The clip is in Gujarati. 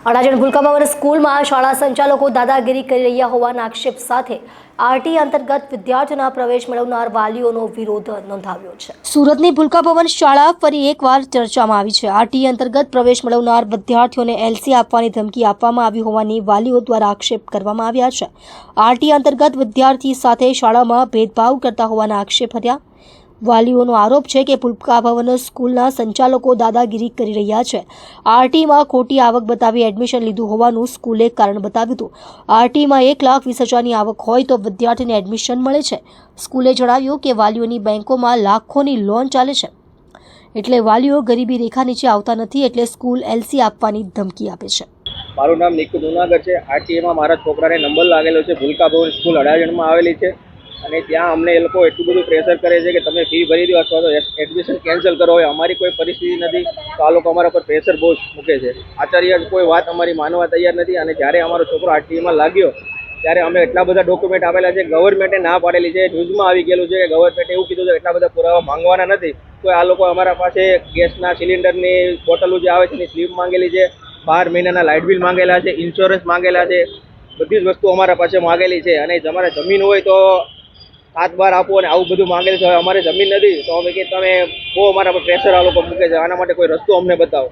અડાજણ ભૂલકાભવન સ્કૂલમાં શાળા સંચાલકો દાદાગીરી કરી રહ્યા હોવાના આક્ષેપ સાથે આરટી અંતર્ગત વિદ્યાર્થીઓના પ્રવેશ મેળવનાર વાલીઓનો વિરોધ નોંધાવ્યો છે। સુરતની ભૂલકાભવન શાળા ફરી એકવાર ચર્ચામાં આવી છે। આરટી અંતર્ગત પ્રવેશ મેળવનાર વિદ્યાર્થીઓને એલસી આપવાની ધમકી આપવામાં આવી હોવાની વાલીઓ દ્વારા આક્ષેપ કરવામાં આવ્યા છે। આરટી અંતર્ગત વિદ્યાર્થી સાથે શાળામાં ભેદભાવ કરતા હોવાના આક્ષેપ હતા। વાલીઓનો આરોપ છે કે ભૂલકાભવન સ્કૂલના સંચાલકો દાદાગીરી કરી રહ્યા છે। આરટીમાં ખોટી આવક બતાવી એડમિશન લીધું હોવાનું સ્કૂલે કારણ બતાવ્યું હતું। આરટીમાં 1,20,000ની આવક હોય તો વિદ્યાર્થીને એડમિશન મળે છે। સ્કૂલે જણાવ્યું કે વાલીઓની બેંકોમાં લાખોની લોન ચાલે છે, એટલે વાલીઓ ગરીબી રેખા નીચે આવતા નથી, એટલે સ્કૂલ એલસી આપવાની ધમકી આપે છે। મારું નામ નિકુ જુનાગઢ છે। આરટીએમાં મારા છોકરાને નંબર લાગેલો છે। ભૂલકાભવન સ્કૂલ અડાજણમાં આવેલી છે અને ત્યાં અમને એ લોકો એટલું બધું પ્રેશર કરે છે કે તમે ફી ભરી દો અથવા તો એડમિશન કેન્સલ કરો। હોય અમારી કોઈ પરિસ્થિતિ નથી તો આ લોકો અમારા પર પ્રેશર બહુ મૂકે છે। આચાર્ય કોઈ વાત અમારી માનવા તૈયાર નથી અને જ્યારે અમારો છોકરો આરટીએમાં લાગ્યો ત્યારે અમે એટલા બધા ડોક્યુમેન્ટ આપેલા છે। ગવર્મેન્ટે ના પાડેલી છે, ન્યૂઝમાં આવી ગયેલું છે કે ગવર્મેન્ટે એવું કીધું છે એટલા બધા પુરાવા માંગવાના નથી, તો આ લોકો અમારા પાસે ગેસના સિલિન્ડરની બોટલો જે આવે છે એની સ્લીપ માંગેલી છે, 12 મહિનાના લાઇટ બિલ માંગેલા છે, ઇન્સ્યોરન્સ માંગેલા છે, બધી જ વસ્તુ અમારા પાસે માંગેલી છે। અને તમારે જમીન હોય તો 7-12 આપો અને આવું બધું માંગેલું છે। અમારે જમીન નથી તો અમે કે તમે બહુ અમારા પર પ્રેશર આ લોકો મૂકે છે, આના માટે કોઈ રસ્તો અમને બતાવો।